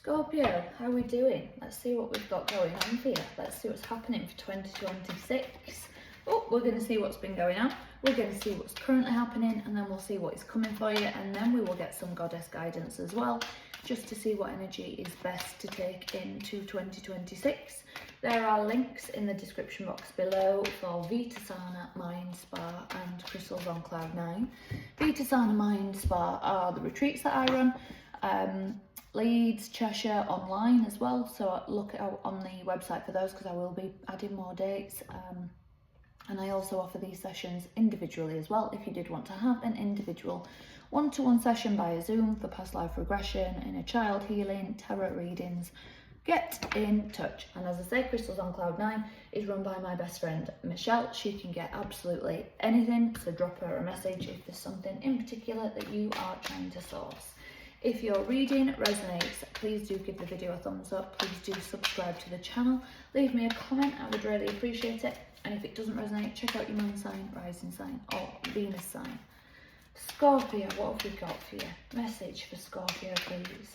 Scorpio, how are we doing? Let's see what we've got going on for you. Let's see what's happening for 2026. Oh, we're going to see what's been going on. We're going to see what's currently happening, and then we'll see what is coming for you, and then we will get some goddess guidance as well, just to see what energy is best to take into 2026. There are links in the description box below for Vita Sauna, Mind Spa and Crystals on Cloud 9. Vita Sauna, Mind Spa are the retreats that I run. Leeds, Cheshire, online as well, so look out on the website for those because I will be adding more dates. And I also offer these sessions individually as well if you did want to have an individual one-to-one session via Zoom for past life regression, inner child healing, tarot readings. Get in touch. And as I say, Crystals on Cloud 9 is run by my best friend Michelle. She can get absolutely anything, so drop her a message if there's something in particular that you are trying to source. If your reading resonates, please do give the video a thumbs up. Please do subscribe to the channel. Leave me a comment, I would really appreciate it. And if it doesn't resonate, check out your moon sign, rising sign or Venus sign. Scorpio, what have we got for you? Message for Scorpio, please.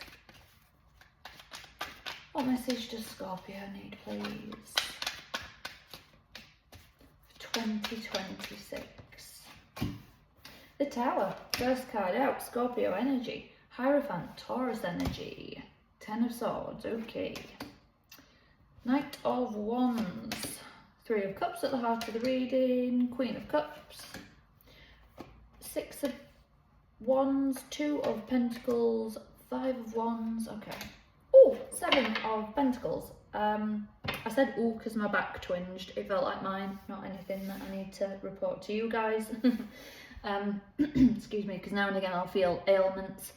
What message does Scorpio need, please? For 2026. The Tower, first card out, Scorpio energy. Hierophant, Taurus energy. 10 of Swords, okay. Knight of Wands. 3 of Cups at the heart of the reading. Queen of Cups. 6 of Wands. 2 of Pentacles. 5 of Wands, okay. Oh, 7 of Pentacles. I said ooh because my back twinged. It felt like mine, not anything that I need to report to you guys. Excuse me, because now and again I'll feel ailments.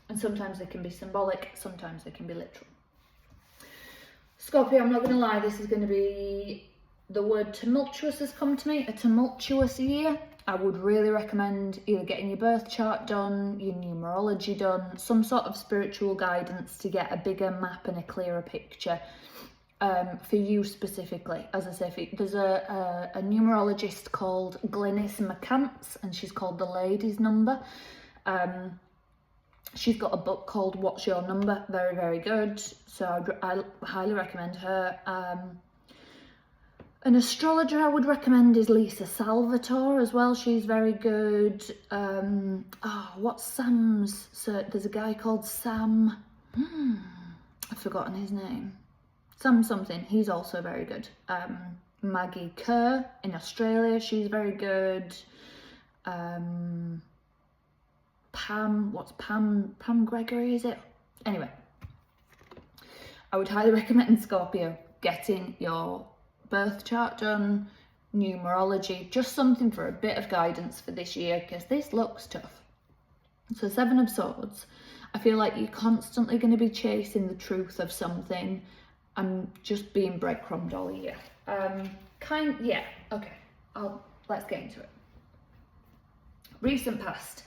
And sometimes they can be symbolic, sometimes they can be literal. Scorpio, I'm not going to lie, this is going to be, the word tumultuous has come to me, a tumultuous year. I would really recommend either getting your birth chart done, your numerology done, some sort of spiritual guidance to get a bigger map and a clearer picture for you specifically. As I say, there's a numerologist called Glynis McCants, and she's called The Lady's Number. She's got a book called What's Your Number? Very, very good. So I highly recommend her. An astrologer I would recommend is Lisa Salvatore as well. She's very good. What's Sam's? So there's a guy called Sam. I've forgotten his name. Sam something. He's also very good. Maggie Kerr in Australia. She's very good. Pam Gregory, is it? Anyway, I would highly recommend Scorpio getting your birth chart done, numerology, just something for a bit of guidance for this year, because this looks tough. So 7 of Swords, I feel like you're constantly going to be chasing the truth of something and just being breadcrumbed all year. Okay, let's get into it. Recent past.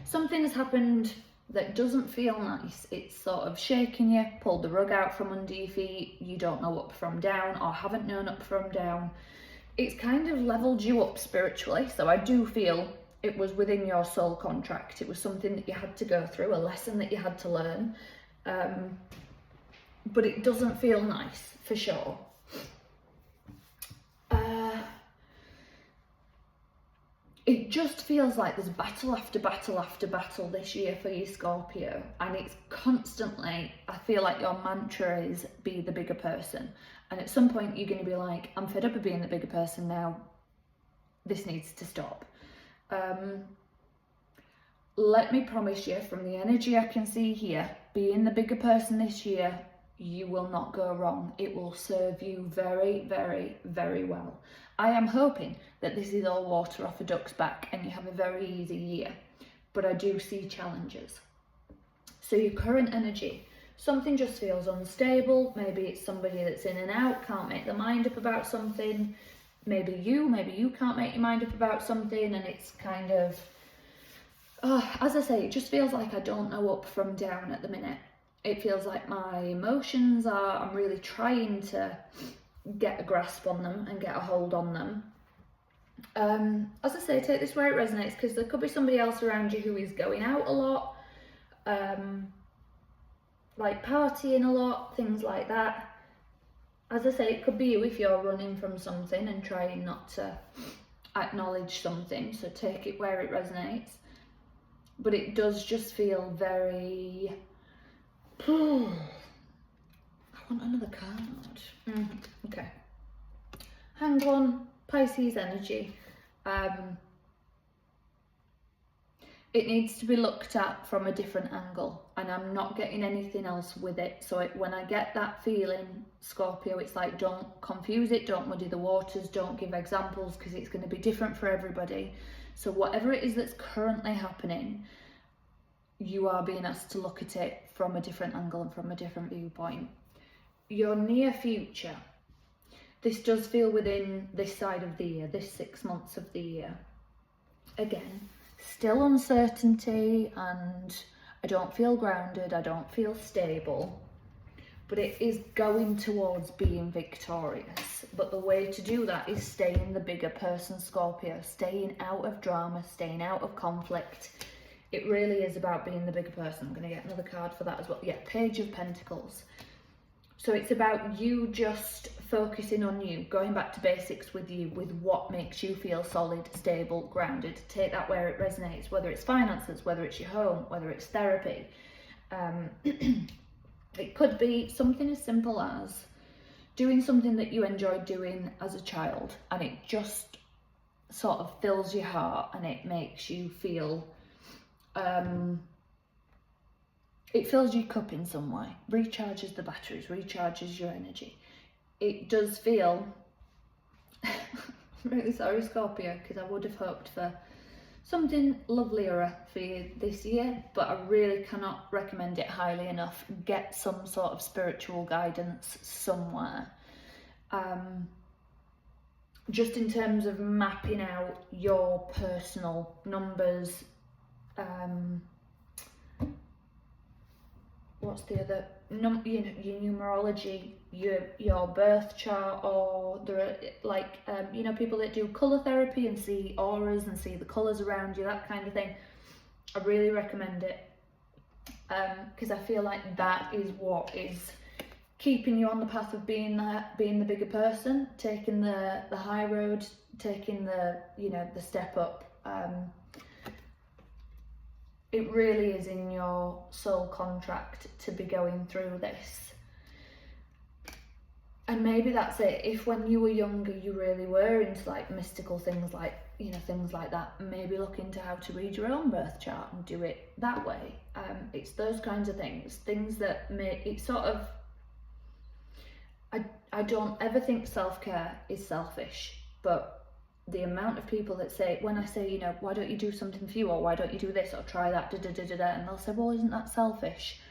Something has happened that doesn't feel nice. It's sort of shaking you, pulled the rug out from under your feet. You don't know up from down, or haven't known up from down. It's kind of leveled you up spiritually. So I do feel it was within your soul contract. It was something that you had to go through, a lesson that you had to learn. But it doesn't feel nice, for sure. It just feels like there's battle after battle after battle this year for you, Scorpio. And it's constantly, I feel like your mantra is be the bigger person. And at some point you're going to be like, I'm fed up of being the bigger person now. This needs to stop. Let me promise you, from the energy I can see here, being the bigger person this year, you will not go wrong. It will serve you very, very, very well. I am hoping that this is all water off a duck's back and you have a very easy year, but I do see challenges. So your current energy, something just feels unstable. Maybe it's somebody that's in and out, can't make their mind up about something. Maybe you can't make your mind up about something, and it's kind of, as I say, it just feels like I don't know up from down at the minute. It feels like my emotions I'm really trying to get a grasp on them and get a hold on them. As I say, take this where it resonates, because there could be somebody else around you who is going out a lot. like partying a lot, things like that. As I say, it could be you if you're running from something and trying not to acknowledge something, so take it where it resonates. But it does just feel very... I want another card. Okay. Hanged One, Pisces energy. It needs to be looked at from a different angle, and I'm not getting anything else with it. So when I get that feeling, Scorpio, it's like, don't confuse it, don't muddy the waters, don't give examples, because it's going to be different for everybody. So whatever it is that's currently happening, you are being asked to look at it from a different angle and from a different viewpoint. Your near future, this does feel within this side of the year, this 6 months of the year. Again, still uncertainty, and I don't feel grounded, I don't feel stable, but it is going towards being victorious. But the way to do that is staying the bigger person, Scorpio, staying out of drama, staying out of conflict. It really is about being the bigger person. I'm going to get another card for that as well. Yeah, Page of Pentacles. So it's about you just focusing on you, going back to basics with you, with what makes you feel solid, stable, grounded. Take that where it resonates, whether it's finances, whether it's your home, whether it's therapy. It could be something as simple as doing something that you enjoyed doing as a child, and it just sort of fills your heart and it makes you feel... it fills your cup in some way, recharges the batteries, recharges your energy. It does feel... I'm really sorry, Scorpio, because I would have hoped for something lovelier for you this year, but I really cannot recommend it highly enough. Get some sort of spiritual guidance somewhere. Just in terms of mapping out your personal numbers, what's the other your numerology, your birth chart, or there are like people that do colour therapy and see auras and see the colours around you, that kind of thing. I really recommend it, because I feel like that is what is keeping you on the path of being the bigger person, taking the high road, taking the the step up. It really is in your soul contract to be going through this. And maybe that's it. If when you were younger you really were into like mystical things, like things like that, maybe look into how to read your own birth chart and do it that way. It's those kinds of things that make it sort of... I don't ever think self-care is selfish, but the amount of people that say, when I say, why don't you do something for you, or why don't you do this, or try that, and they'll say, well, isn't that selfish?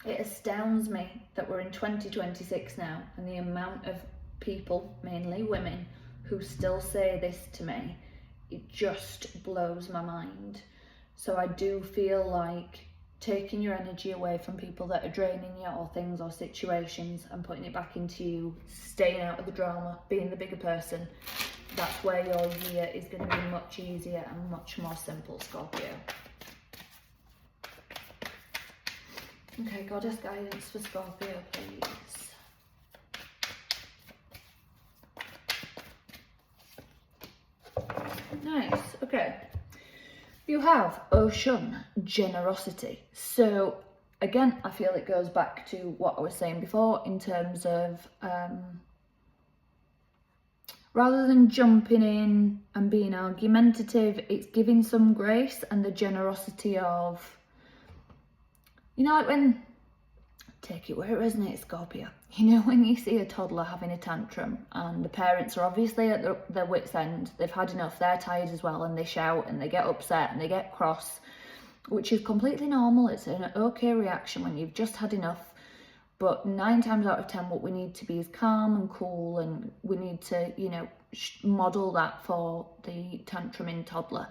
It astounds me that we're in 2026 now, and the amount of people, mainly women, who still say this to me, it just blows my mind. So I do feel like taking your energy away from people that are draining you, or things or situations, and putting it back into you, staying out of the drama, being the bigger person, that's where your year is going to be much easier and much more simple, Scorpio. Okay, Goddess guidance for Scorpio, please. Nice, okay. You have Ocean, generosity. So again, I feel it goes back to what I was saying before in terms of rather than jumping in and being argumentative, it's giving some grace and the generosity of, like when, take it where it resonates, Scorpio. When you see a toddler having a tantrum and the parents are obviously at their wits' end, they've had enough, they're tired as well, and they shout and they get upset and they get cross, which is completely normal. It's an okay reaction when you've just had enough. But 9 times out of 10, what we need to be is calm and cool, and we need to, model that for the tantruming toddler.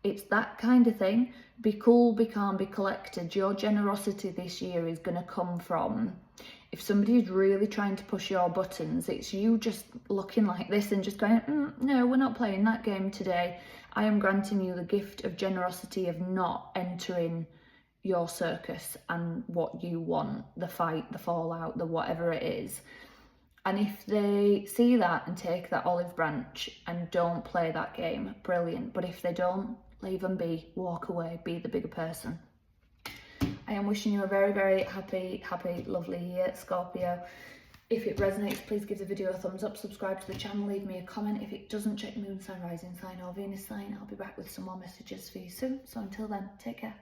It's that kind of thing. Be cool, be calm, be collected. Your generosity this year is going to come from, if somebody is really trying to push your buttons, it's you just looking like this and just going, no, we're not playing that game today. I am granting you the gift of generosity, of not entering your circus and what you want, the fight, the fallout, the whatever it is. And if they see that and take that olive branch and don't play that game, brilliant. But if they don't, leave them be, walk away, be the bigger person. I am wishing you a very, very happy, lovely year, Scorpio. If it resonates, please give the video a thumbs up, subscribe to the channel, leave me a comment. If it doesn't, check moon sign, rising sign or Venus sign. I'll be back with some more messages for you soon. So until then, take care.